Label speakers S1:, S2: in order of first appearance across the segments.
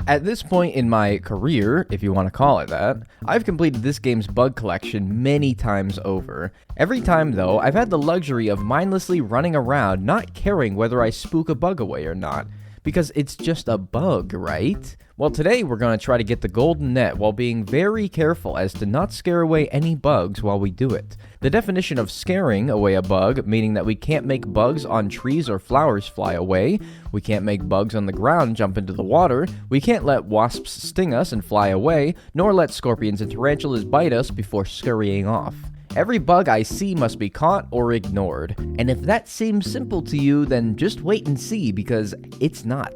S1: At this point in my career, if you want to call it that, I've completed this game's bug collection many times over. Every time, though, I've had the luxury of mindlessly running around not caring whether I spook a bug away or not. Because it's just a bug, right? Well, today we're going to try to get the golden net while being very careful as to not scare away any bugs while we do it. The definition of scaring away a bug, meaning that we can't make bugs on trees or flowers fly away, we can't make bugs on the ground jump into the water, we can't let wasps sting us and fly away, nor let scorpions and tarantulas bite us before scurrying off. Every bug I see must be caught or ignored, and if that seems simple to you, then just wait and see, because it's not.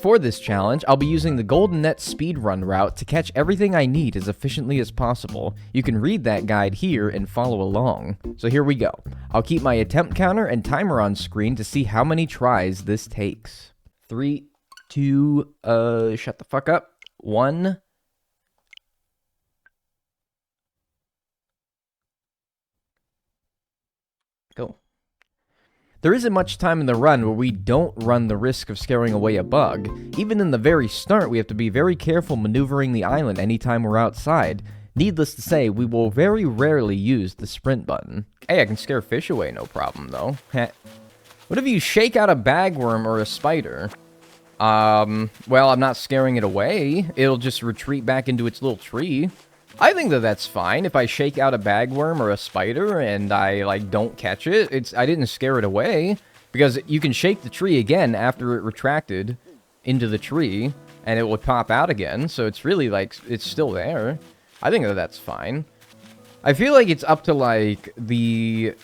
S1: For this challenge, I'll be using the Golden Net speedrun route to catch everything I need as efficiently as possible. You can read that guide here and follow along. So here we go. I'll keep my attempt counter and timer on screen to see how many tries this takes. 3, 2, shut the fuck up. 1... Go. There isn't much time in the run where we don't run the risk of scaring away a bug. Even in the very start, we have to be very careful maneuvering the island anytime we're outside. Needless to say, we will very rarely use the sprint button. Hey, I can scare fish away, no problem, though. What if you shake out a bagworm or a spider? Well, I'm not scaring it away. It'll just retreat back into its little tree. I think that that's fine. If I shake out a bagworm or a spider and I, don't catch it, I didn't scare it away. Because you can shake the tree again after it retracted into the tree, and it will pop out again. So it's really, it's still there. I think that that's fine. I feel like it's up to, the...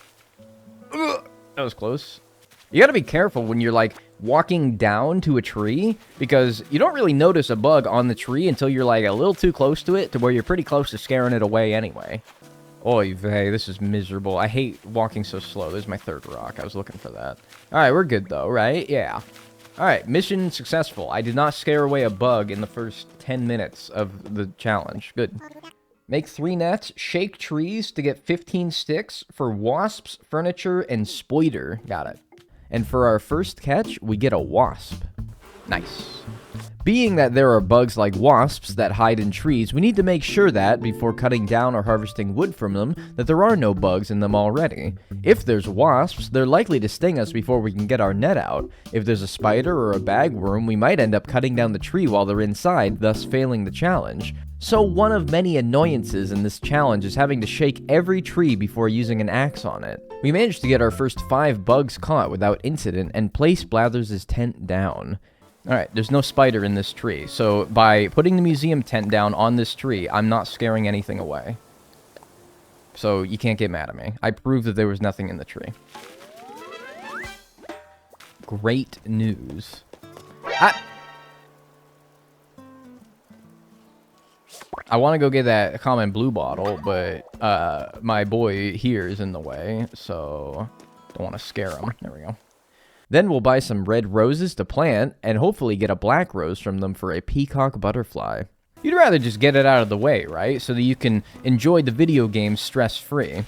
S1: That was close. You gotta be careful when you're, walking down to a tree, because you don't really notice a bug on the tree until you're a little too close to it, to where you're pretty close to scaring it away anyway. Oy vey, this is miserable. I hate walking so slow. There's my third rock. I was looking for that. Alright, we're good though, right? Yeah. Alright, mission successful. I did not scare away a bug in the first 10 minutes of the challenge. Good. Make 3 nets, shake trees to get 15 sticks for wasps, furniture, and spoider. Got it. And for our first catch, we get a wasp. Nice. Being that there are bugs like wasps that hide in trees, we need to make sure that, before cutting down or harvesting wood from them, that there are no bugs in them already. If there's wasps, they're likely to sting us before we can get our net out. If there's a spider or a bagworm, we might end up cutting down the tree while they're inside, thus failing the challenge. So one of many annoyances in this challenge is having to shake every tree before using an axe on it. We managed to get our first 5 bugs caught without incident and place Blathers' tent down. Alright, there's no spider in this tree, so by putting the museum tent down on this tree, I'm not scaring anything away. So you can't get mad at me. I proved that there was nothing in the tree. Great news. I want to go get that common blue bottle, but my boy here is in the way, so don't want to scare him. There we go. Then we'll buy some red roses to plant, and hopefully get a black rose from them for a peacock butterfly. You'd rather just get it out of the way, right? So that you can enjoy the video game stress-free.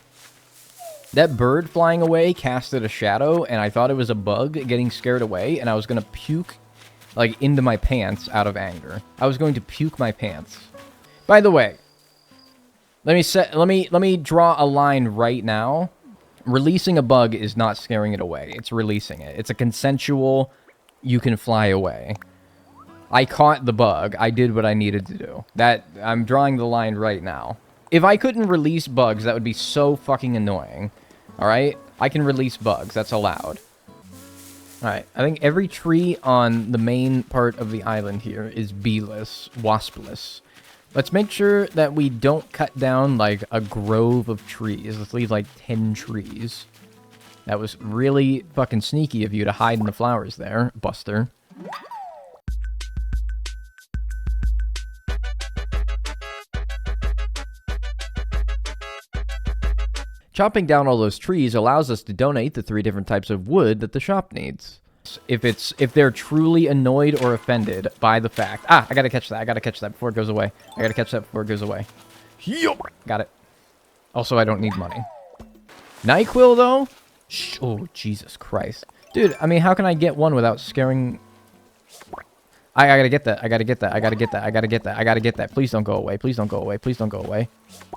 S1: That bird flying away casted a shadow, and I thought it was a bug getting scared away, and I was going to puke, into my pants out of anger. I was going to puke my pants. By the way, let me draw a line right now. Releasing a bug is not scaring it away. It's releasing it. It's a consensual, you can fly away. I caught the bug. I did what I needed to do. I'm drawing the line right now. If I couldn't release bugs, that would be so fucking annoying. Alright? I can release bugs. That's allowed. Alright. I think every tree on the main part of the island here is bee-less, wasp-less. Let's make sure that we don't cut down, a grove of trees. Let's leave, 10 trees. That was really fucking sneaky of you to hide in the flowers there, Buster. Chopping down all those trees allows us to donate the 3 different types of wood that the shop needs. If they're truly annoyed or offended by the fact... I gotta catch that before it goes away. Yup! Got it. Also, I don't need money. NyQuil, though? Oh, Jesus Christ. Dude, I mean, how can I get one without scaring... I gotta get that. I gotta get that. I gotta get that. I gotta get that. I gotta get that. Please don't go away. Please don't go away. Please don't go away.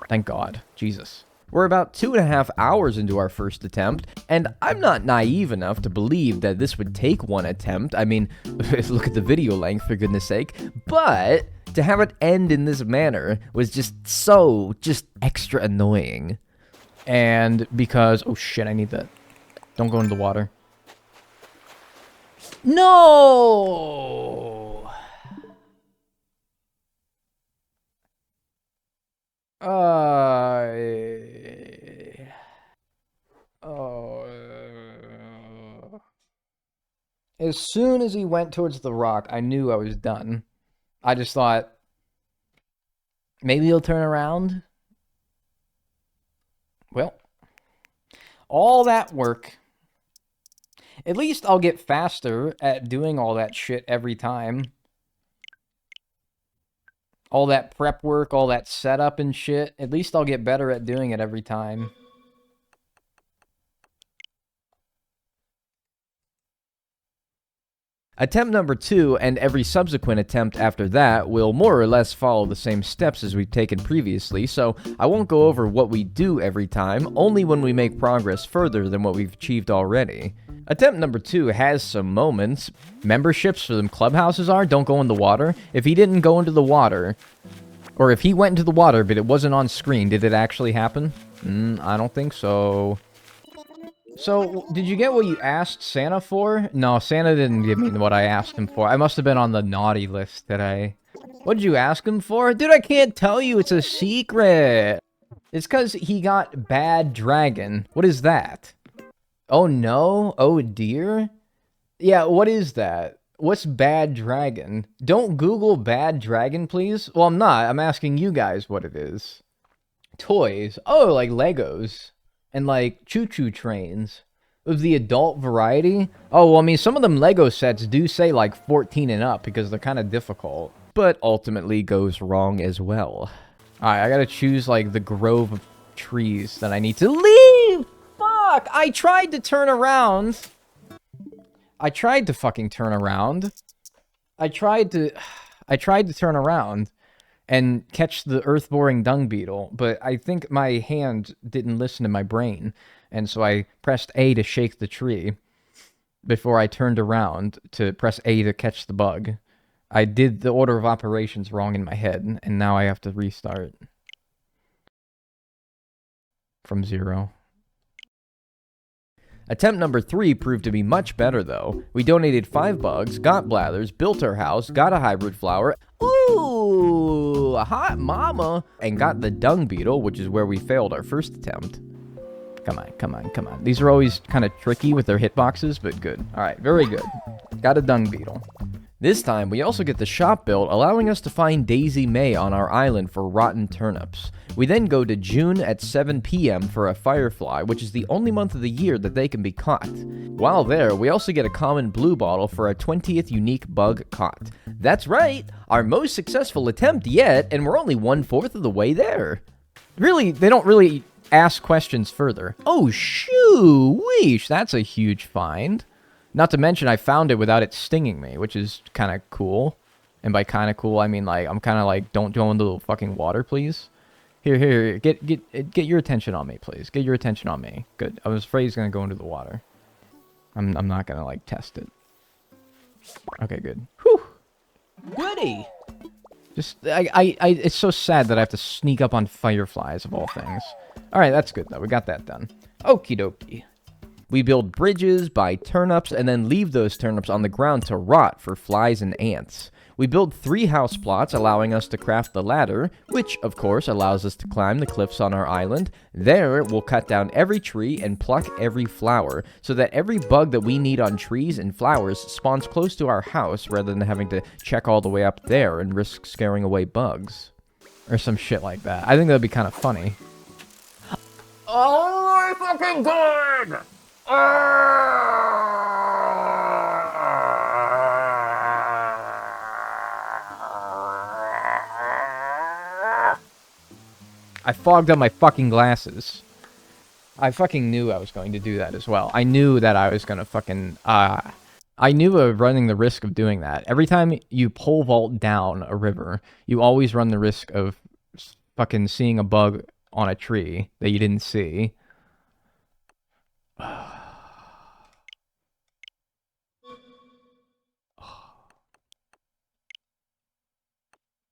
S1: Thank God. Jesus. We're about 2.5 hours into our first attempt, and I'm not naive enough to believe that this would take one attempt. I mean, look at the video length, for goodness sake. But to have it end in this manner was just extra annoying. And because, oh shit, I need that. Don't go into the water. No! As soon as he went towards the rock, I knew I was done. I just thought, maybe he'll turn around. Well, all that work. At least I'll get faster at doing all that shit every time. All that prep work, all that setup and shit. At least I'll get better at doing it every time. Attempt number 2 and every subsequent attempt after that will more or less follow the same steps as we've taken previously, so I won't go over what we do every time, only when we make progress further than what we've achieved already. Attempt number 2 has some moments. Memberships for them clubhouses don't go in the water. If he didn't go into the water, or if he went into the water but it wasn't on screen, did it actually happen? I don't think so. So, did you get what you asked Santa for? No, Santa didn't give me what I asked him for. I must have been on the naughty list today. What did you ask him for? Dude, I can't tell you. It's a secret. It's because he got Bad Dragon. What is that? Oh, no? Oh, dear? Yeah, what is that? What's Bad Dragon? Don't Google Bad Dragon, please. Well, I'm not. I'm asking you guys what it is. Toys. Oh, like Legos. And, like, choo-choo trains. Of the adult variety? Oh, well, I mean, some of them Lego sets do say, like, 14 and up, because they're kind of difficult. But ultimately goes wrong as well. Alright, I gotta choose, like, the grove of trees that I need to leave! Fuck! I tried to turn around. I tried to fucking turn around. I tried to turn around and catch the earth-boring dung beetle, but I think my hand didn't listen to my brain, and so I pressed A to shake the tree before I turned around to press A to catch the bug. I did the order of operations wrong in my head, and now I have to restart from 0. Attempt number 3 proved to be much better, though. We donated 5 bugs, got blathers, built our house, got a hybrid flower, ooh, a hot mama, and got the dung beetle, which is where we failed our first attempt. Come on, come on, come on. These are always kind of tricky with their hitboxes, but good. Alright, very good. Got a dung beetle. This time, we also get the shop built, allowing us to find Daisy May on our island for rotten turnips. We then go to June at 7 p.m. for a firefly, which is the only month of the year that they can be caught. While there, we also get a common blue bottle for our 20th unique bug caught. That's right, our most successful attempt yet, and we're only 1/4 of the way there. Really, they don't really ask questions further. Oh, shoo-weesh, that's a huge find. Not to mention, I found it without it stinging me, which is kind of cool. And by kind of cool, I mean, like, I'm kind of like, don't go into the fucking water, please. Here, get your attention on me, please. Get your attention on me. Good. I was afraid he's gonna go into the water. I'm not gonna, like, test it. Okay, good. Whew! Goody! Just, it's so sad that I have to sneak up on fireflies, of all things. Alright, that's good, though. We got that done. Okie dokie. We build bridges, buy turnips, and then leave those turnips on the ground to rot for flies and ants. We build 3 house plots, allowing us to craft the ladder, which, of course, allows us to climb the cliffs on our island. There, we'll cut down every tree and pluck every flower, so that every bug that we need on trees and flowers spawns close to our house, rather than having to check all the way up there and risk scaring away bugs. Or some shit like that. I think that'd be kind of funny. Oh my fucking god! I fogged up my fucking glasses. I fucking knew I was going to do that as well. I knew that I was gonna fucking, I I knew of running the risk of doing that. Every time you pole vault down a river, you always run the risk of fucking seeing a bug on a tree that you didn't see.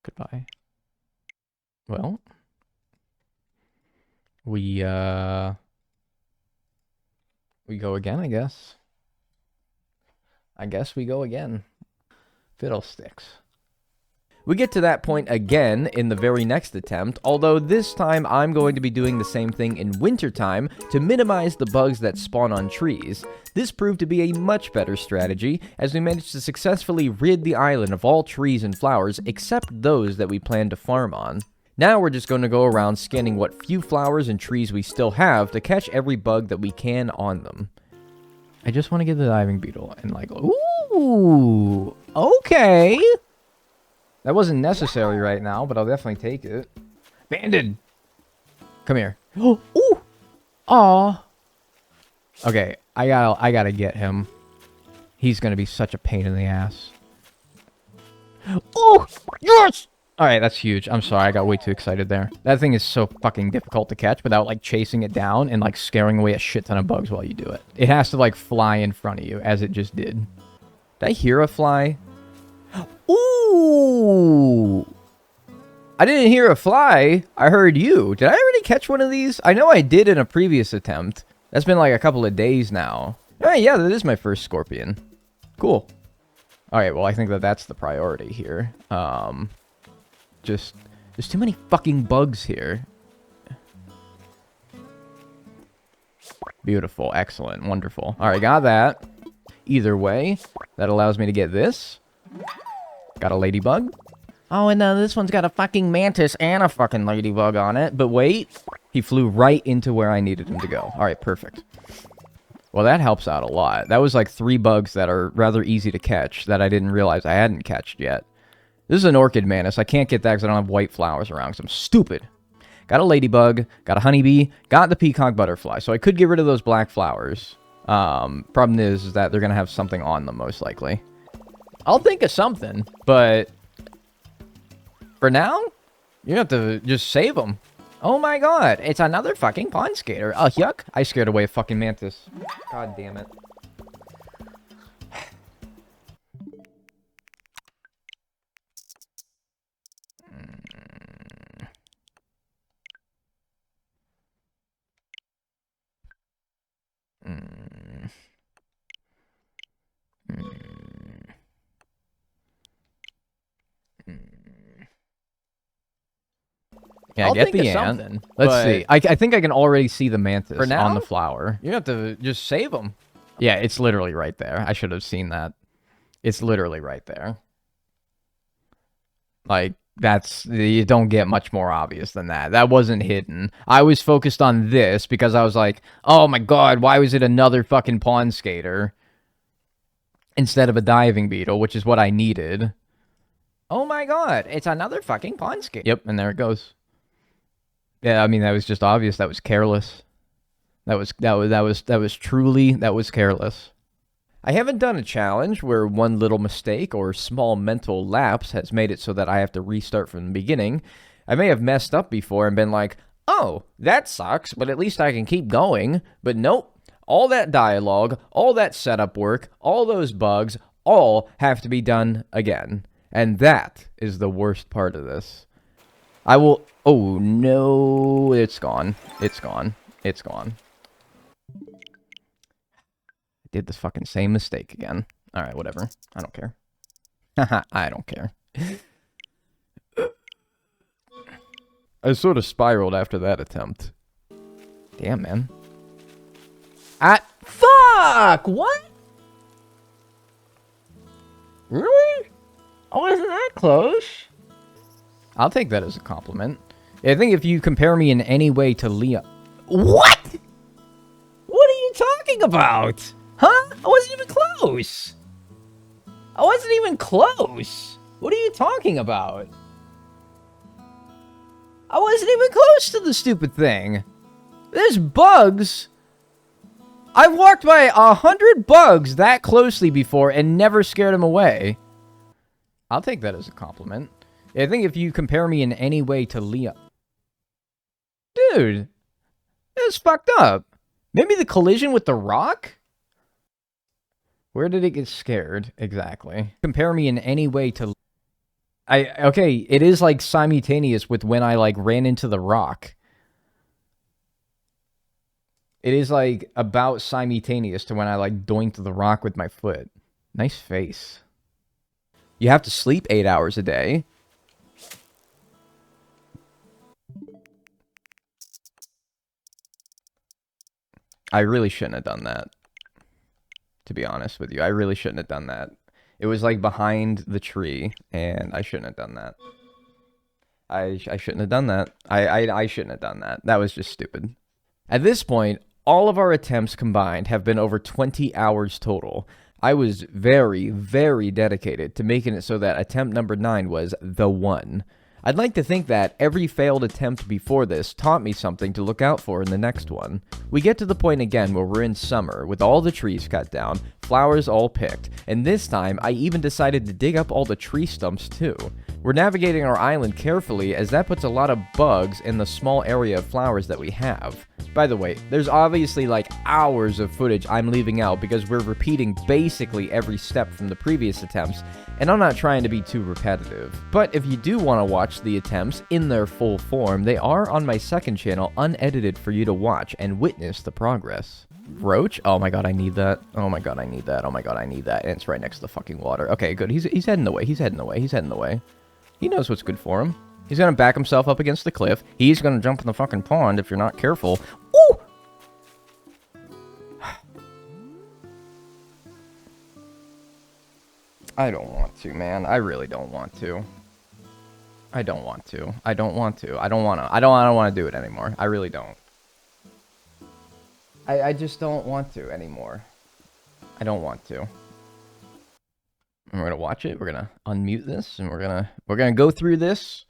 S1: Goodbye. Well, we go again, I guess. I guess we go again. Fiddlesticks. We get to that point again in the very next attempt, although this time I'm going to be doing the same thing in wintertime to minimize the bugs that spawn on trees. This proved to be a much better strategy, as we managed to successfully rid the island of all trees and flowers except those that we planned to farm on. Now we're just going to go around scanning what few flowers and trees we still have to catch every bug that we can on them. I just want to get the diving beetle and like, ooh, okay. That wasn't necessary right now, but I'll definitely take it. Banded! Come here. Oh, ooh! Aw! Okay, I gotta get him. He's gonna be such a pain in the ass. Oh! Yes! Alright, that's huge. I'm sorry, I got way too excited there. That thing is so fucking difficult to catch without, like, chasing it down and, like, scaring away a shit ton of bugs while you do it. It has to, like, fly in front of you, as it just did. Did I hear a fly? Ooh! I didn't hear a fly. I heard you. Did I already catch one of these? I know I did in a previous attempt. That's been like a couple of days now. Alright, yeah, that is my first scorpion. Cool. Alright, well, I think that that's the priority here. There's too many fucking bugs here. Beautiful. Excellent. Wonderful. Alright, got that. Either way, that allows me to get this. Got a ladybug. Oh, and this one's got a fucking mantis and a fucking ladybug on it. But wait, he flew right into where I needed him to go. All right, perfect. Well, that helps out a lot. That was like 3 bugs that are rather easy to catch that I didn't realize I hadn't catched yet. This is an orchid mantis. I can't get that because I don't have white flowers around because I'm stupid. Got a ladybug, got a honeybee, got the peacock butterfly. So I could get rid of those black flowers. Problem is that they're going to have something on them, most likely. I'll think of something, but for now, you have to just save them. Oh my god, it's another fucking pond skater. Oh, yuck. I scared away a fucking mantis. God damn it. Yeah, I get the ant. Let's see. I think I can already see the mantis for now, on the flower. You have to just save them. Yeah, it's literally right there. I should have seen that. It's literally right there. Like, you don't get much more obvious than that. That wasn't hidden. I was focused on this because I was like, oh my god, why was it another fucking pond skater instead of a diving beetle, which is what I needed. Oh my god, it's another fucking pond skater. Yep, and there it goes. Yeah, I mean, that was just obvious. That was careless. That was truly careless. I haven't done a challenge where one little mistake or small mental lapse has made it so that I have to restart from the beginning. I may have messed up before and been like, oh, that sucks, but at least I can keep going. But nope, all that dialogue, all that setup work, all those bugs, all have to be done again. And that is the worst part of this. I will... Oh, no, it's gone. It's gone. It's gone. Did the fucking same mistake again. Alright, whatever. I don't care. Haha, I don't care. I sort of spiraled after that attempt. Damn, man. Fuck! What? Really? Oh, isn't that close? I'll take that as a compliment. I think if you compare me in any way to Leon... What? What are you talking about? Huh? I wasn't even close. I wasn't even close. What are you talking about? I wasn't even close to the stupid thing. There's bugs I've walked by 100 bugs that closely before and never scared them away. I'll take that as a compliment. I think if you compare me in any way to Leon... Dude, it's fucked up. Maybe the collision with the rock? Where did it get scared, exactly? Compare me in any way to... Okay, it is, like, simultaneous with when I, like, ran into the rock. It is, like, about simultaneous to when I, like, doinked the rock with my foot. Nice face. You have to sleep 8 hours a day. I really shouldn't have done that. To be honest with you, I really shouldn't have done that. It was, like, behind the tree, and I shouldn't have done that. I shouldn't have done that. I shouldn't have done that. That was just stupid. At this point, all of our attempts combined have been over 20 hours total. I was very, very dedicated to making it so that attempt number 9 was the one. I'd like to think that every failed attempt before this taught me something to look out for in the next one. We get to the point again where we're in summer, with all the trees cut down, flowers all picked, and this time I even decided to dig up all the tree stumps too. We're navigating our island carefully as that puts a lot of bugs in the small area of flowers that we have. By the way, there's obviously like hours of footage I'm leaving out because we're repeating basically every step from the previous attempts, and I'm not trying to be too repetitive. But if you do want to watch the attempts in their full form, they are on my second channel unedited for you to watch and witness the progress. Roach? Oh my god, I need that. Oh my god, I need that. Oh my god, I need that. And it's right next to the fucking water. Okay, good. He's heading away. He's heading away. He's heading away. He knows what's good for him. He's gonna back himself up against the cliff. He's gonna jump in the fucking pond if you're not careful. Ooh! I don't want to, man. I really don't want to. I don't want to. I don't want to. I don't wanna. I don't wanna do it anymore. I really don't. I just don't want to anymore. I don't want to. And we're gonna watch it. We're gonna unmute this, and we're gonna go through this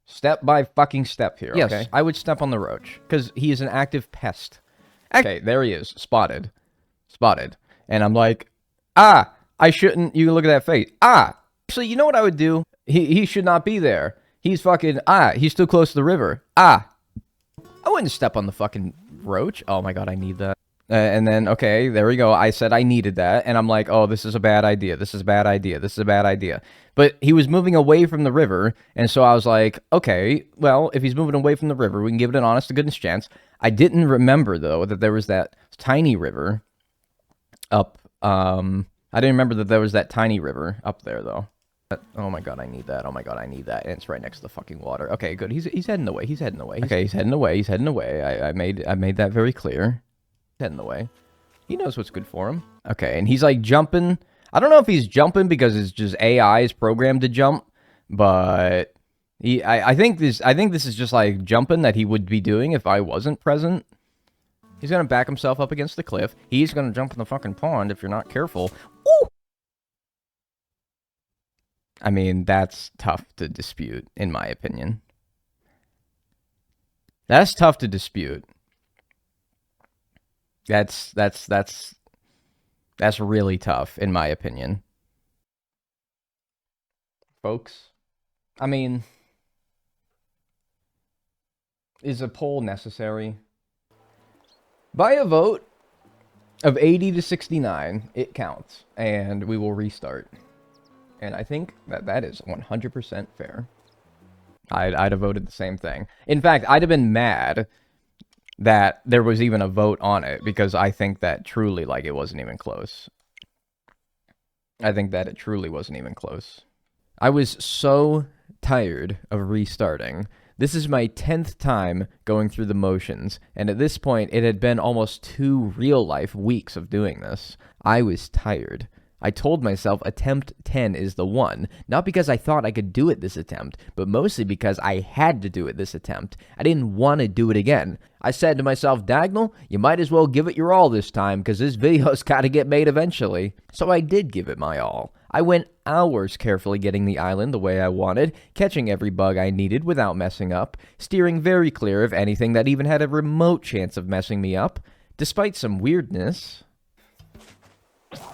S1: step by fucking step here. Yes, okay? I would step on the roach because he is an active pest. Okay, there he is, spotted, and I'm like, ah, I shouldn't. You can look at that face. Ah, actually, you know what I would do? He should not be there. He's fucking he's too close to the river. I wouldn't step on the fucking roach. Oh my god, I need that. And then, okay, there we go. I said I needed that, and I'm like, oh, this is a bad idea. This is a bad idea. This is a bad idea. But he was moving away from the river, and so I was like, okay, well, if he's moving away from the river, we can give it an honest to goodness chance. I didn't remember, though, that there was that tiny river up, I didn't remember that there was that tiny river up there, though. Oh my god, I need that. Oh my god, I need that. And it's right next to the fucking water. Okay, good. He's heading away. He's heading away. Okay, he's heading away. He's heading away. I made that very clear. Heading away. He knows what's good for him. Okay, and he's like jumping. I don't know if he's jumping because it's just AI is programmed to jump, but I think this is just like jumping that he would be doing if I wasn't present. He's gonna back himself up against the cliff. He's gonna jump in the fucking pond if you're not careful. Ooh! I mean, that's tough to dispute, in my opinion. That's tough to dispute. That's really tough, in my opinion. Folks, I mean, is a poll necessary? By a vote of 80 to 69, it counts, and we will restart. And I think that is 100% fair. I'd have voted the same thing. In fact, I'd have been mad that there was even a vote on it, because I think that truly, like, it wasn't even close. I think that it truly wasn't even close. I was so tired of restarting. This is my 10th time going through the motions, and at this point, it had been almost 2 real-life weeks of doing this. I was tired. I told myself attempt 10 is the one, not because I thought I could do it this attempt, but mostly because I had to do it this attempt. I didn't want to do it again. I said to myself, Dagnel, you might as well give it your all this time, because this video's got to get made eventually. So I did give it my all. I went hours carefully getting the island the way I wanted, catching every bug I needed without messing up, steering very clear of anything that even had a remote chance of messing me up. Despite some weirdness.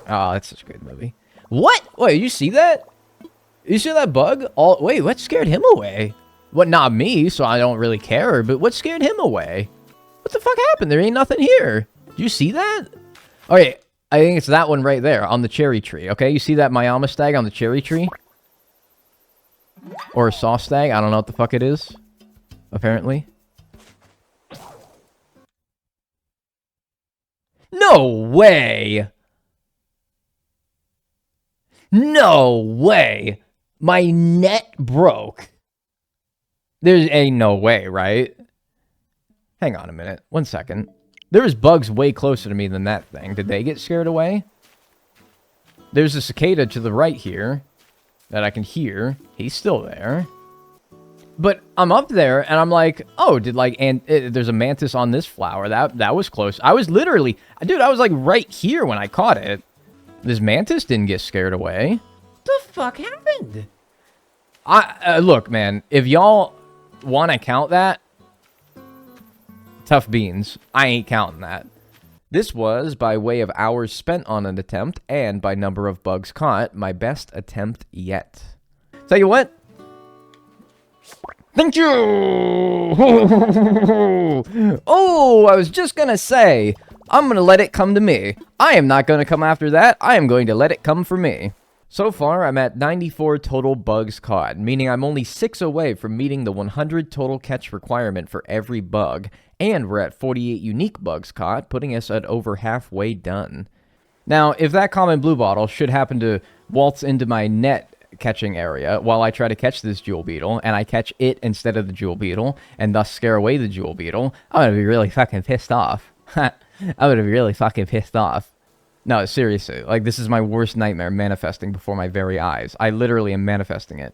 S1: Oh, that's such a good movie. What? Wait, you see that? You see that bug? Wait, what scared him away? What, not me, so I don't really care, but what scared him away? What the fuck happened? There ain't nothing here. Did you see that? Okay, I think it's that one right there on the cherry tree, okay? You see that Miami stag on the cherry tree? Or a saw stag? I don't know what the fuck it is. Apparently. No way! No way! My net broke. There's no way, right? Hang on a minute. 1 second. There's bugs way closer to me than that thing. Did they get scared away? There's a cicada to the right here that I can hear. He's still there. But I'm up there, and I'm like, oh, there's a mantis on this flower. That was close. I was literally... Dude, I was, like, right here when I caught it. This mantis didn't get scared away. What the fuck happened? Look, man, if y'all want to count that, tough beans. I ain't counting that. This was by way of hours spent on an attempt, and by number of bugs caught, my best attempt yet. Tell you what. Thank you! Oh, I was just gonna say, I'm gonna let it come to me. I am not gonna come after that. I am going to let it come for me. So far, I'm at 94 total bugs caught, meaning I'm only 6 away from meeting the 100 total catch requirement for every bug, and we're at 48 unique bugs caught, putting us at over halfway done. Now, if that common bluebottle should happen to waltz into my net catching area while I try to catch this jewel beetle, and I catch it instead of the jewel beetle, and thus scare away the jewel beetle, I'm gonna be really fucking pissed off. I'm gonna be really fucking pissed off. No, seriously, like, this is my worst nightmare manifesting before my very eyes. I literally am manifesting it.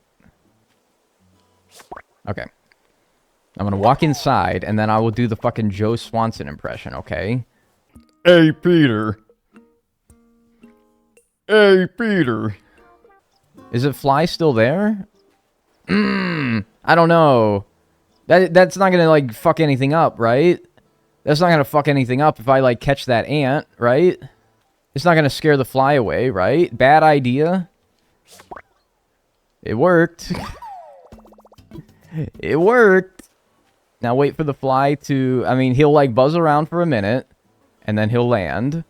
S1: Okay. I'm gonna walk inside, and then I will do the fucking Joe Swanson impression, okay? Hey, Peter. Hey, Peter. Is it fly still there? I don't know. That's not gonna, like, fuck anything up, right? That's not gonna fuck anything up if I, like, catch that ant, right? It's not gonna scare the fly away, right? Bad idea. It worked. It worked. Now wait for the fly to... I mean, he'll, like, buzz around for a minute, and then he'll land.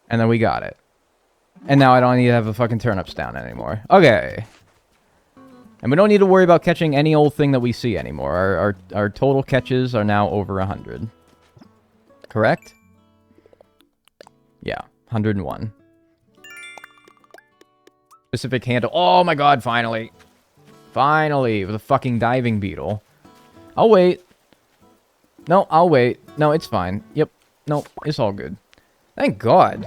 S1: And then we got it. And now I don't need to have the fucking turnips down anymore. Okay. And we don't need to worry about catching any old thing that we see anymore. Our total catches are now over 100. Correct? Yeah, 101. Specific handle. Oh my god, finally. Finally, with a fucking diving beetle. I'll wait. No, I'll wait. No, it's fine. Yep. No, it's all good. Thank God.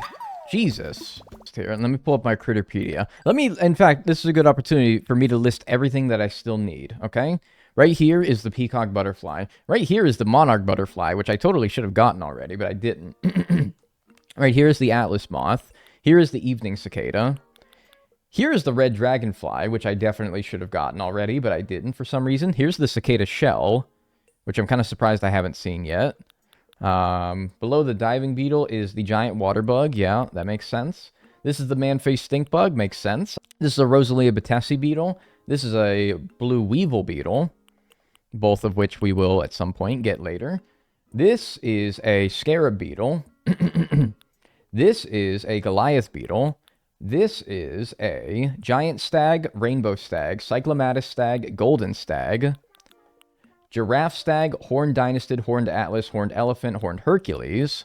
S1: Jesus. Here, and let me pull up my Critterpedia. In fact, this is a good opportunity for me to list everything that I still need, okay? Right here is the peacock butterfly. Right here is the monarch butterfly, which I totally should have gotten already, but I didn't. Right here is the atlas moth. Here is the evening cicada. Here is the red dragonfly, which I definitely should have gotten already, but I didn't for some reason. Here's the cicada shell, which I'm kind of surprised I haven't seen yet. Below the diving beetle is the giant water bug. Yeah, that makes sense. This is the man-faced stink bug. Makes sense. This is a Rosalia batesi beetle. This is a blue weevil beetle, both of which we will at some point get later. This is a scarab beetle. This is a Goliath beetle. This is a giant stag, rainbow stag, cyclomatus stag, golden stag, giraffe stag, horned dynastid, horned atlas, horned elephant, horned Hercules,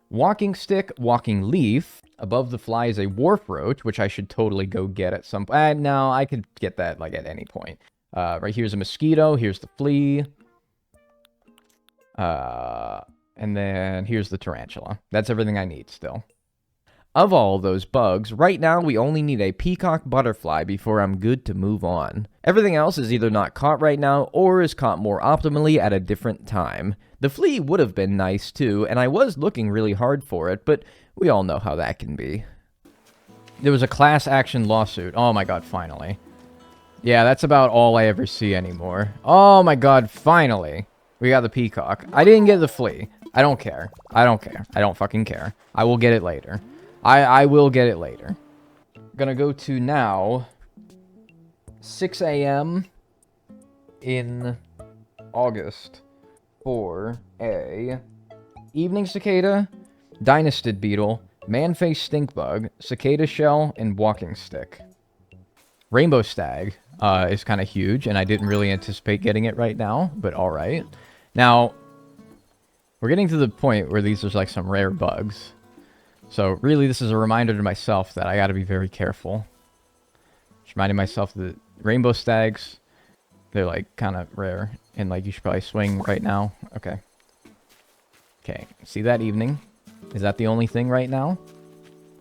S1: walking stick, walking leaf. Above the fly is a wharf roach, which I should totally go get at some point. No, I could get that like at any point. Right here's a mosquito. Here's the flea. And then here's the tarantula. That's everything I need still. Of all those bugs, right now we only need a peacock butterfly before I'm good to move on. Everything else is either not caught right now or is caught more optimally at a different time. The flea would have been nice too, and I was looking really hard for it, but we all know how that can be. There was a class action lawsuit. Oh my god, finally. Yeah, that's about all I ever see anymore. Oh my god, finally. We got the peacock. I didn't get the flea. I don't care. I don't care. I don't fucking care. I will get it later. I will get it later. Gonna go to now 6 a.m. in August for a evening cicada, dynastid beetle, man-faced stink bug, cicada shell, and walking stick. Rainbow stag is kind of huge, and I didn't really anticipate getting it right now, but alright. Now, we're getting to the point where these are like some rare bugs. So really, this is a reminder to myself that I gotta be very careful. Just reminding myself that rainbow stags, they're like kind of rare, and like you should probably swing right now. Okay. Okay, see that evening? Is that the only thing right now?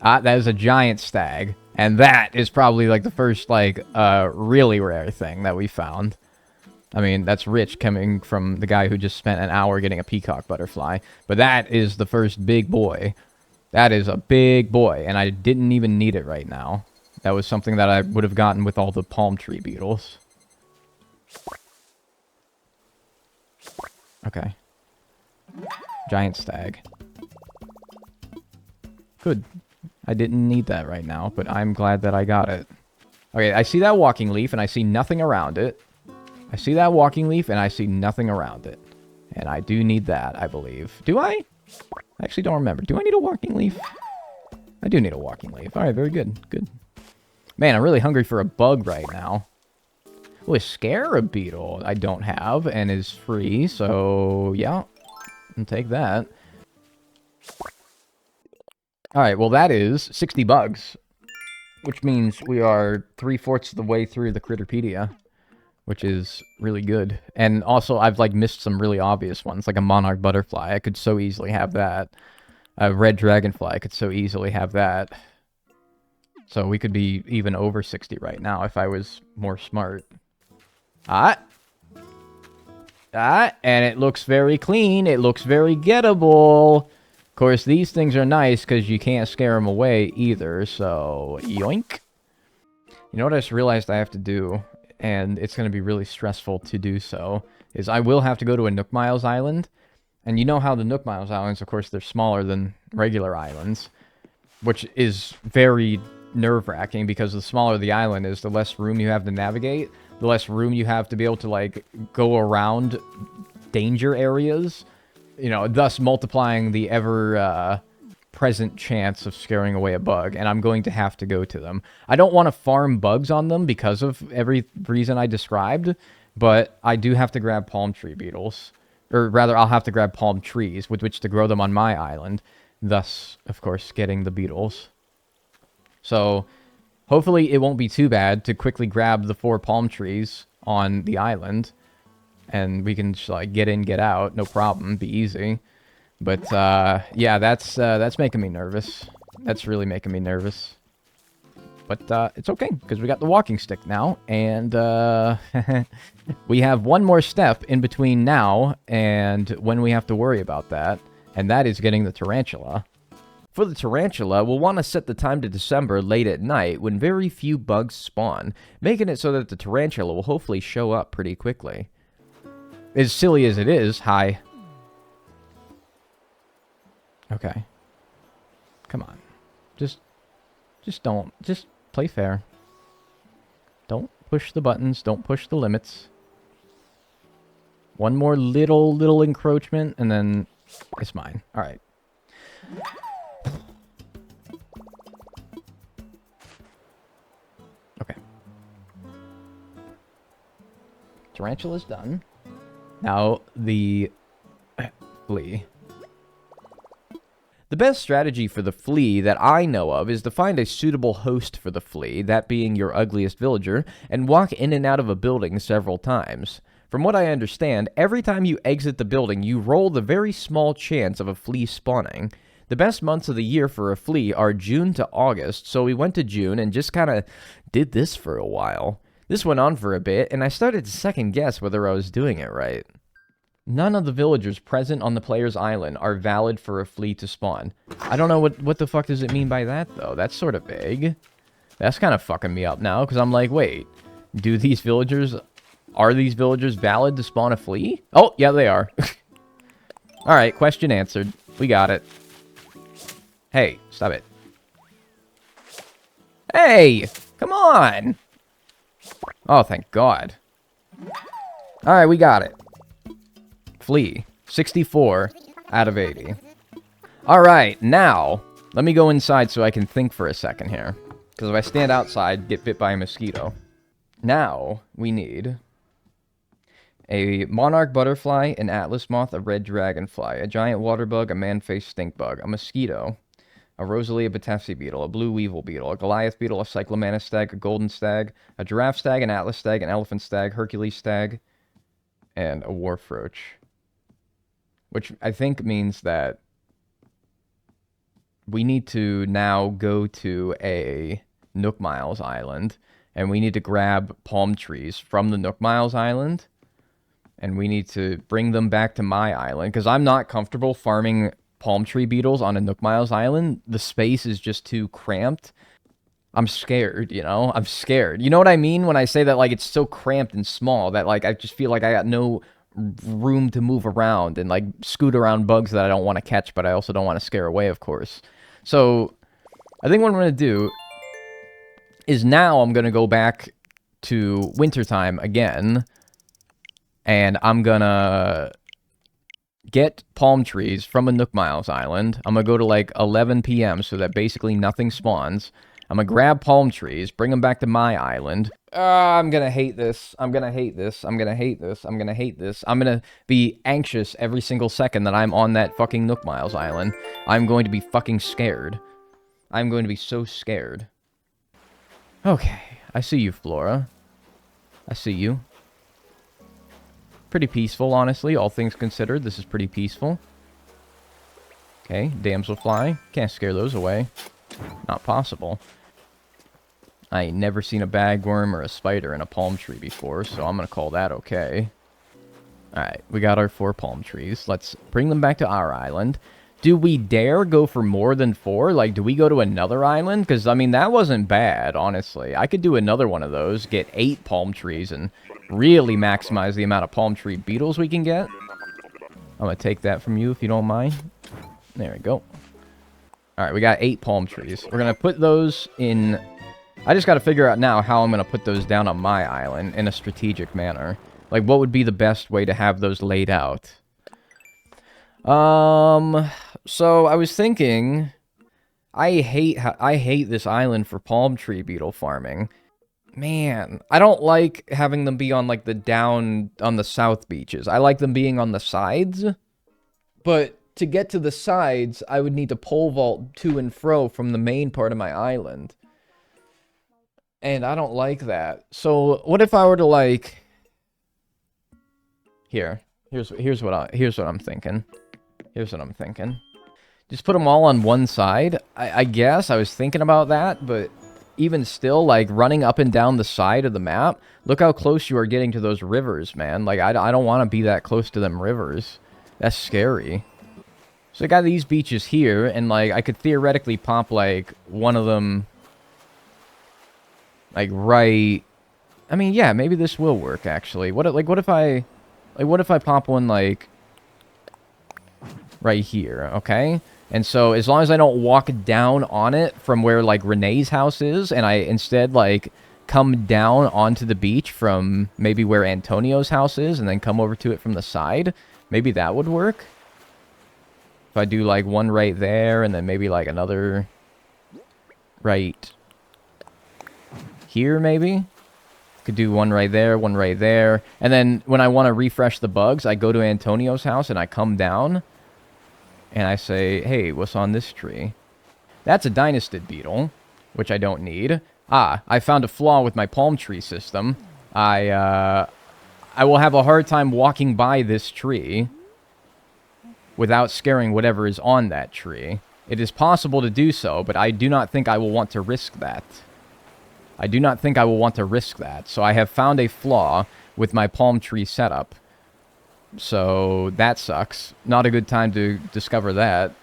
S1: Ah, that is a giant stag. And that is probably like the first like really rare thing that we found. I mean, that's rich coming from the guy who just spent an hour getting a peacock butterfly. But that is the first big boy. That is a big boy, and I didn't even need it right now. That was something that I would have gotten with all the palm tree beetles. Okay. Giant stag. Good. I didn't need that right now, but I'm glad that I got it. Okay, I see that walking leaf, and I see nothing around it. I see that walking leaf, and I see nothing around it. And I do need that, I believe. Do I? I actually don't remember. Do I need a walking leaf? I do need a walking leaf. Alright, very good. Good. Man, I'm really hungry for a bug right now. Oh, a scarab beetle I don't have, and is free, so yeah. I'll take that. Alright, well that is 60 bugs. Which means we are 3/4 of the way through the Critterpedia. Which is really good. And also, I've like missed some really obvious ones, like a monarch butterfly. I could so easily have that. A red dragonfly, I could so easily have that. So we could be even over 60 right now if I was more smart. And it looks very clean. It looks very gettable. Of course, these things are nice because you can't scare them away either, so yoink. You know what I just realized I have to do, and it's going to be really stressful to do so, is I will have to go to a Nook Miles Island. And you know how the Nook Miles Islands, of course, they're smaller than regular islands, which is very nerve-wracking because the smaller the island is, the less room you have to navigate, the less room you have to be able to, like, go around danger areas, you know, thus multiplying the ever-present chance of scaring away a bug, and I'm going to have to go to them. I don't want to farm bugs on them because of every reason I described, but I do have to grab palm tree beetles. Or rather, I'll have to grab palm trees with which to grow them on my island, thus, of course, getting the beetles. So, hopefully it won't be too bad to quickly grab the 4 palm trees on the island, and we can just, like, get in, get out, no problem, be easy. But, yeah, that's making me nervous. That's really making me nervous. But, it's okay, because we got the walking stick now, and, we have one more step in between now and when we have to worry about that, and that is getting the tarantula. For the tarantula, we'll want to set the time to December late at night when very few bugs spawn, making it so that the tarantula will hopefully show up pretty quickly. As silly as it is, hi. Okay. Come on. Just play fair. Don't push the buttons, don't push the limits. One more little encroachment, and then it's mine. Alright. Okay. Tarantula's done. Now, the flea. The best strategy for the flea that I know of is to find a suitable host for the flea, that being your ugliest villager, and walk in and out of a building several times. From what I understand, every time you exit the building, you roll the very small chance of a flea spawning. The best months of the year for a flea are June to August, so we went to June and just kind of did this for a while. This went on for a bit, and I started to second guess whether I was doing it right. None of the villagers present on the player's island are valid for a flea to spawn. I don't know what the fuck does it mean by that, though. That's sort of vague. That's kind of fucking me up now, because I'm like, wait, do these villagers Are these villagers valid to spawn a flea? Oh, yeah, they are. Alright, question answered. We got it. Hey, stop it. Hey! Come on! Oh, thank God. Alright, we got it. Flea. 64 out of 80. Alright, now, let me go inside so I can think for a second here. Because if I stand outside, get bit by a mosquito. Now, we need a monarch butterfly, an atlas moth, a red dragonfly, a giant water bug, a man-faced stink bug, a mosquito, a Rosalia batesi beetle, a blue weevil beetle, a Goliath beetle, a cyclomanus stag, a golden stag, a giraffe stag, an atlas stag, an elephant stag, Hercules stag, and a wharfroach. Which I think means that we need to now go to a Nook Miles Island, and we need to grab palm trees from the Nook Miles Island, and we need to bring them back to my island, because I'm not comfortable farming palm tree beetles on a Nook Miles Island. The space is just too cramped. I'm scared, you know? I'm scared. You know what I mean when I say that, like, it's so cramped and small that, like, I just feel like I got no room to move around and, like, scoot around bugs that I don't want to catch, but I also don't want to scare away, of course. So, I think what I'm going to do is now I'm going to go back to wintertime again, and I'm gonna get palm trees from a Nook Miles Island. I'm gonna go to like 11 p.m. so that basically nothing spawns. I'm gonna grab palm trees, bring them back to my island. I'm gonna hate this. I'm gonna hate this. I'm gonna hate this. I'm gonna hate this. I'm gonna be anxious every single second that I'm on that fucking Nook Miles Island. I'm going to be fucking scared. I'm going to be so scared. Okay, I see you, Flora. I see you. Pretty peaceful, honestly, all things considered. This is pretty peaceful. Okay, damselfly. Can't scare those away. Not possible. I ain't never seen a bagworm or a spider in a palm tree before, so I'm gonna call that okay. Alright, we got our 4 palm trees. Let's bring them back to our island. Do we dare go for more than 4? Like, do we go to another island? Because, I mean, that wasn't bad, honestly. I could do another one of those, get 8 palm trees, and really maximize the amount of palm tree beetles we can get. I'm going to take that from you if you don't mind. There we go. Alright, we got 8 palm trees. We're going to put those in... I just got to figure out now how I'm going to put those down on my island in a strategic manner. Like, what would be the best way to have those laid out? So I was thinking... I hate this island for palm tree beetle farming. Man, I don't like having them be on, like, on the south beaches. I like them being on the sides. But to get to the sides, I would need to pole vault to and fro from the main part of my island. And I don't like that. So, what if I were to, like... Here's what I'm thinking. Here's what I'm thinking. Just put them all on one side. I guess I was thinking about that, but... Even still, like, running up and down the side of the map, look how close you are getting to those rivers, man. Like, I don't want to be that close to them rivers. That's scary. So I got these beaches here, and, like, I could theoretically pop, like, one of them, like, right... I mean, yeah, maybe this will work, actually. What if I pop one, like, right here, okay? And so, as long as I don't walk down on it from where, like, Renee's house is, and I instead, like, come down onto the beach from maybe where Antonio's house is, and then come over to it from the side, maybe that would work. If I do, like, one right there, and then maybe, like, another right here, maybe? Could do one right there, and then when I want to refresh the bugs, I go to Antonio's house, and I come down... And I say, hey, what's on this tree? That's a dynastid beetle, which I don't need. Ah, I found a flaw with my palm tree system. I will have a hard time walking by this tree without scaring whatever is on that tree. It is possible to do so, but I do not think I will want to risk that. I do not think I will want to risk that. So I have found a flaw with my palm tree setup. So, that sucks. Not a good time to discover that.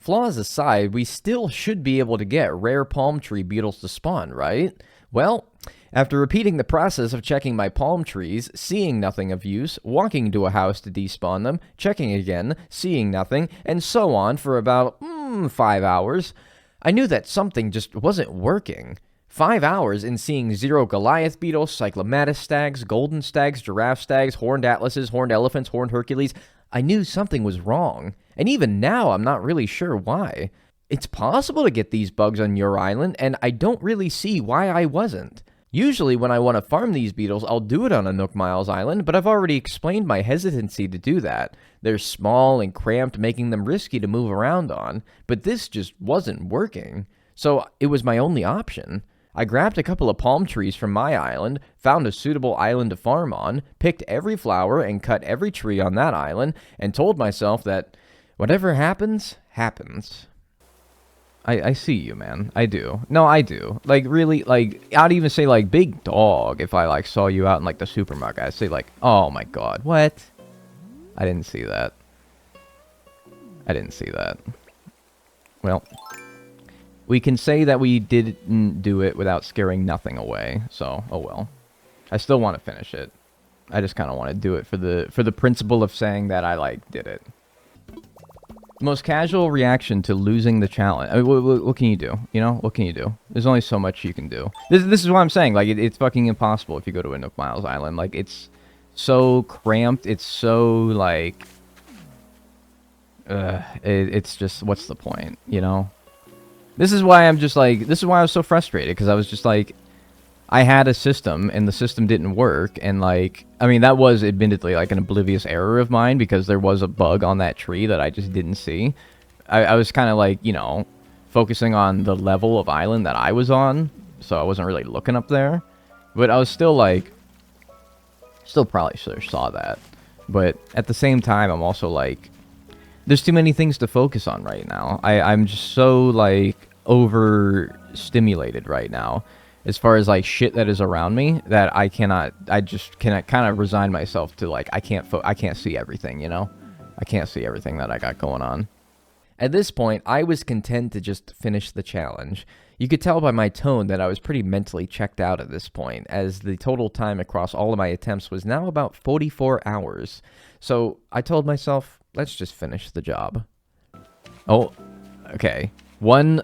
S1: flaws aside, we still should be able to get rare palm tree beetles to spawn, right? Well, after repeating the process of checking my palm trees, seeing nothing of use, walking to a house to despawn them, checking again, seeing nothing, and so on for about 5 hours, I knew that something just wasn't working. 5 hours in seeing 0 Goliath beetles, cyclomatus stags, golden stags, giraffe stags, horned atlases, horned elephants, horned Hercules, I knew something was wrong. And even now, I'm not really sure why. It's possible to get these bugs on your island, and I don't really see why I wasn't. Usually when I want to farm these beetles, I'll do it on a Nook Miles island, but I've already explained my hesitancy to do that. They're small and cramped, making them risky to move around on, but this just wasn't working. So it was my only option. I grabbed a couple of palm trees from my island, found a suitable island to farm on, picked every flower and cut every tree on that island, and told myself that whatever happens, happens. I see you, man. I do. No, I do. Like, really, like, I'd even say, like, big dog if I, like, saw you out in, like, the supermarket. I'd say, like, oh, my God, what? I didn't see that. I didn't see that. Well, we can say that we didn't do it without scaring nothing away, so, oh well. I still want to finish it. I just kind of want to do it for the principle of saying that I, like, did it. Most casual reaction to losing the challenge. I mean, what can you do? You know, what can you do? There's only so much you can do. This is what I'm saying. Like, it's fucking impossible if you go to a Nook Miles island. Like, it's so cramped. It's so, like... it's just, what's the point, you know? This is why I'm just, like... This is why I was so frustrated, because I was just, like... I had a system, and the system didn't work, and, like... I mean, that was admittedly, like, an oblivious error of mine, because there was a bug on that tree that I just didn't see. I was kind of, like, you know, focusing on the level of island that I was on, so I wasn't really looking up there. But I was still, like... Still probably should have saw that. But at the same time, I'm also, like... There's too many things to focus on right now. I'm just so, like, overstimulated right now. As far as, like, shit that is around me, that I just cannot kind of resign myself to, like, I can't see everything, you know? I can't see everything that I got going on. At this point, I was content to just finish the challenge. You could tell by my tone that I was pretty mentally checked out at this point, as the total time across all of my attempts was now about 44 hours. So I told myself, let's just finish the job. Oh, okay. One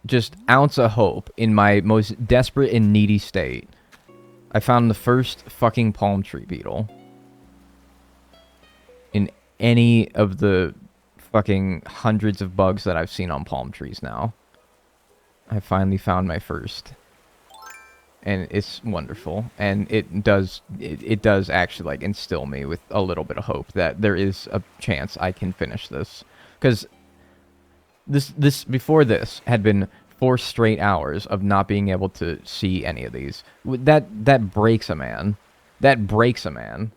S1: just ounce of hope in my most desperate and needy state. I found the first fucking palm tree beetle in any of the fucking hundreds of bugs that I've seen on palm trees now. I finally found my first. And it's wonderful. And it does actually, like, instill me with a little bit of hope that there is a chance I can finish this. Because this before this had been 4 straight hours of not being able to see any of these. That breaks a man. That breaks a man.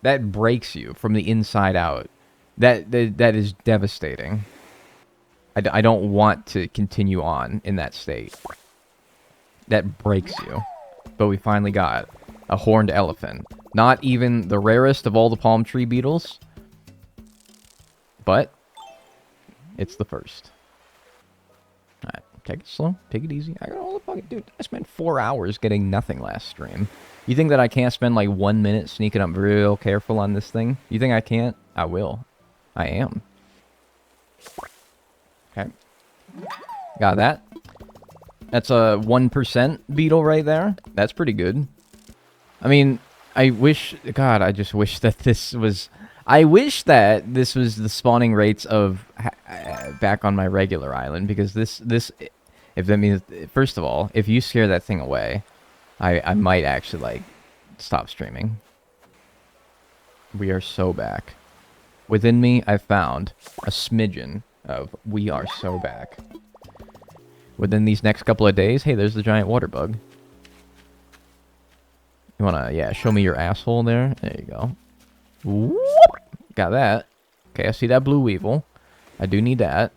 S1: That breaks you from the inside out. That is devastating. I don't want to continue on in that state. That breaks you. But we finally got a horned elephant. Not even the rarest of all the palm tree beetles. But it's the first. Alright, take it slow. Take it easy. I got all the fucking... Dude, I spent 4 hours getting nothing last stream. You think that I can't spend, like, 1 minute sneaking up real careful on this thing? You think I can't? I will. I am. Okay. Got that. That's a 1% beetle right there. That's pretty good. I mean, I wish... God, I just wish that this was... I wish that this was the spawning rates of back on my regular island, because this, if that means, first of all, if you scare that thing away, I might actually, like, stop streaming. We are so back. Within me, I found a smidgen of we are so back. Within these next couple of days, hey, there's the giant water bug. You wanna, yeah, show me your asshole there? There you go. Whoop! Got that. Okay, I see that blue weevil. I do need that.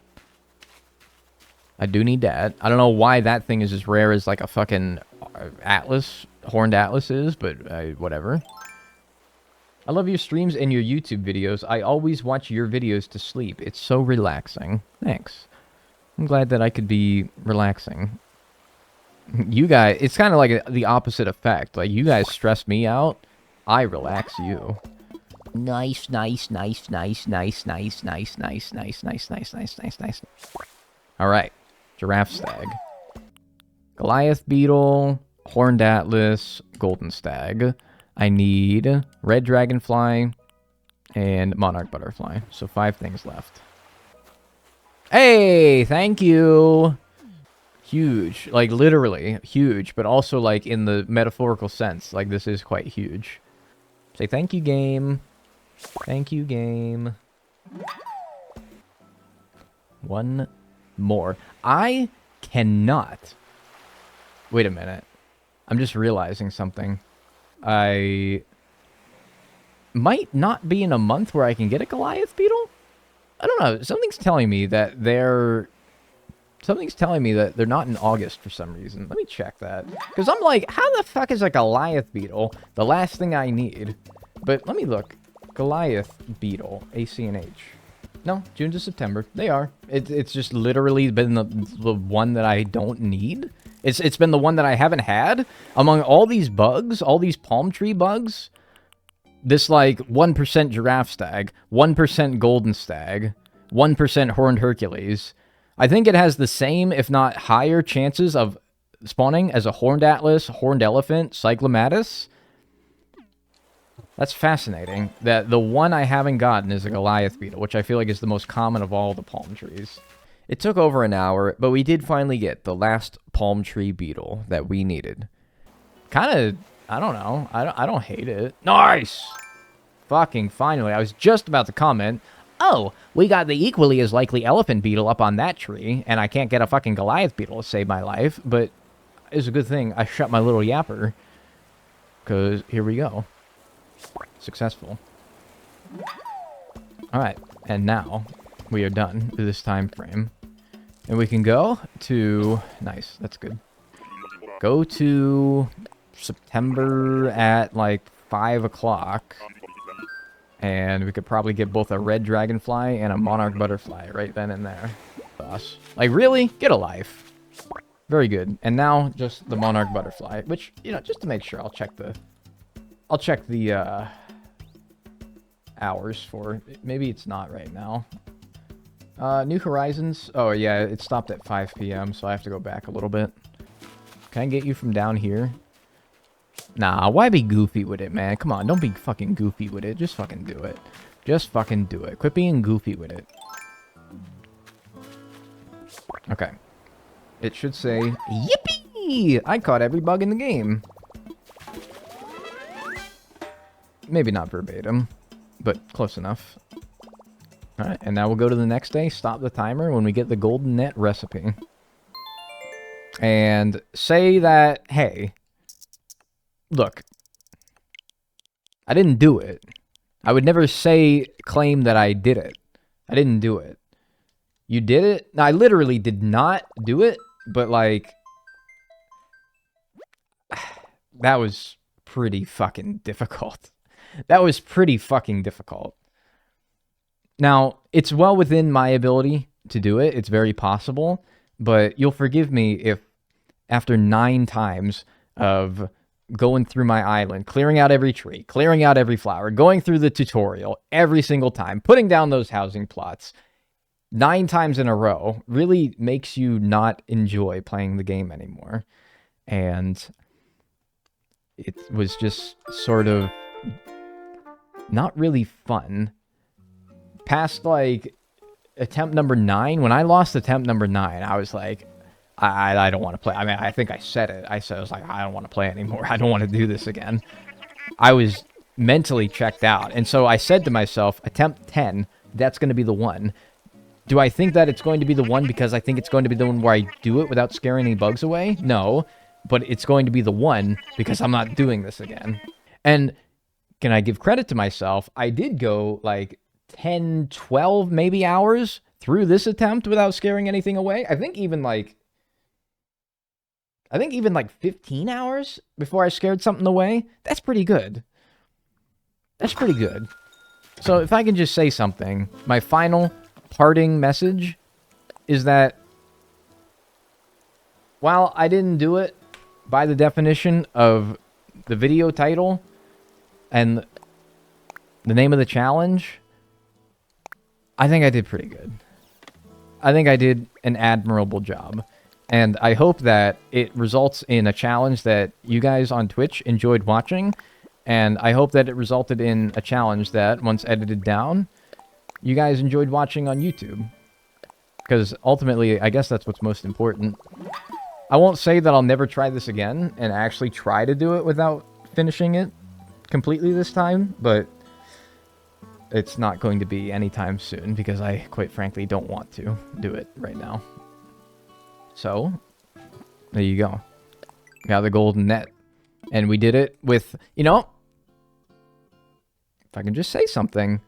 S1: I do need that. I don't know why that thing is as rare as, like, a fucking atlas, horned atlas is, but whatever. I love your streams and your YouTube videos. I always watch your videos to sleep. It's so relaxing. Thanks. I'm glad that I could be relaxing. You guys, it's kind of like the opposite effect. Like, you guys stress me out, I relax you. Nice, nice, nice, nice, nice, nice, nice, nice, nice, nice, nice, nice, nice, nice. Alright. Giraffe stag. Goliath beetle, horned atlas, golden stag. I need red dragonfly and monarch butterfly. So 5 things left. Hey, thank you. Huge, like literally huge, but also like in the metaphorical sense. Like this is quite huge. Say thank you, game. Thank you, game. One more. I cannot. Wait a minute. I'm just realizing something. I might not be in a month where I can get a Goliath beetle. I don't know. Something's telling me that they're not in August for some reason. Let me check that. Because I'm like, how the fuck is a Goliath beetle the last thing I need? But let me look. Goliath beetle, ACNH. No, June to September. They are. It's just literally been the one that I don't need. It's been the one that I haven't had. Among all these bugs, all these palm tree bugs, this like 1% giraffe stag, 1% golden stag, 1% horned Hercules. I think it has the same, if not higher, chances of spawning as a horned atlas, horned elephant, cyclomatus. That's fascinating. That the one I haven't gotten is a Goliath beetle, which I feel like is the most common of all the palm trees. It took over an hour, but we did finally get the last palm tree beetle that we needed. Kind of, I don't know. I don't hate it. Nice! Fucking finally. I was just about to comment, oh, we got the equally as likely elephant beetle up on that tree, and I can't get a fucking Goliath beetle to save my life, but it's a good thing I shut my little yapper, because here we go. Successful. Alright, and now we are done with this time frame. And we can go to... Nice, that's good. Go to September at like 5 o'clock. And we could probably get both a red dragonfly and a monarch butterfly right then and there. Boss. Like, really? Get a life. Very good. And now, just the monarch butterfly. Which, you know, just to make sure, I'll check the hours for... Maybe it's not right now. New Horizons. Oh, yeah, it stopped at 5 p.m., so I have to go back a little bit. Can I get you from down here? Nah, why be goofy with it, man? Come on, don't be fucking goofy with it. Just fucking do it. Just fucking do it. Quit being goofy with it. Okay. It should say, yippee! I caught every bug in the game. Maybe not verbatim, but close enough. Alright, and now we'll go to the next day, stop the timer when we get the golden net recipe. And say that, hey, look, I didn't do it. I would never claim that I did it. I didn't do it. You did it? No, I literally did not do it, but like, that was pretty fucking difficult. That was pretty fucking difficult. Now, it's well within my ability to do it. It's very possible. But you'll forgive me if after 9 times of going through my island, clearing out every tree, clearing out every flower, going through the tutorial every single time, putting down those housing plots 9 times in a row really makes you not enjoy playing the game anymore. And it was just sort of not really fun. Past, like, attempt number 9, when I lost attempt number 9, I was like, I don't want to play. I mean, I think I said it. I was like, I don't want to play anymore. I don't want to do this again. I was mentally checked out. And so I said to myself, attempt 10, that's going to be the one. Do I think that it's going to be the one because I think it's going to be the one where I do it without scaring any bugs away? No. But it's going to be the one because I'm not doing this again. And can I give credit to myself? I did go, like, 10, 12 maybe hours through this attempt without scaring anything away. I think even like 15 hours before I scared something away. That's pretty good. That's pretty good. So if I can just say something, my final parting message is that while I didn't do it by the definition of the video title and the name of the challenge, I think I did pretty good. I think I did an admirable job. And I hope that it results in a challenge that you guys on Twitch enjoyed watching. And I hope that it resulted in a challenge that, once edited down, you guys enjoyed watching on YouTube. Because ultimately, I guess that's what's most important. I won't say that I'll never try this again and actually try to do it without finishing it completely this time, but it's not going to be anytime soon because I, quite frankly, don't want to do it right now. So, there you go. Got the golden net. And we did it with, you know, if I can just say something,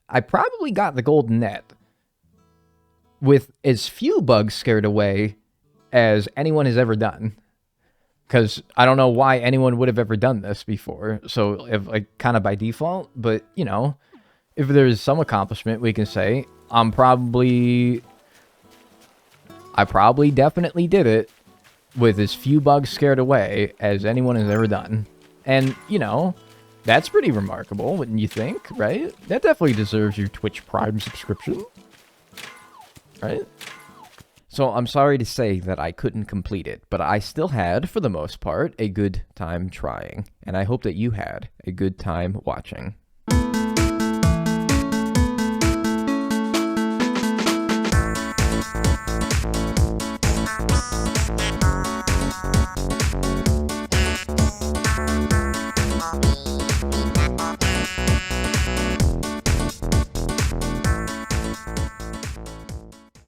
S1: I probably got the golden net with as few bugs scared away as anyone has ever done. Because I don't know why anyone would have ever done this before. So, if, like, kind of by default. But, you know, if there's some accomplishment, we can say, I probably definitely did it with as few bugs scared away as anyone has ever done. And, you know, that's pretty remarkable, wouldn't you think, right? That definitely deserves your Twitch Prime subscription. Right? So I'm sorry to say that I couldn't complete it, but I still had, for the most part, a good time trying. And I hope that you had a good time watching.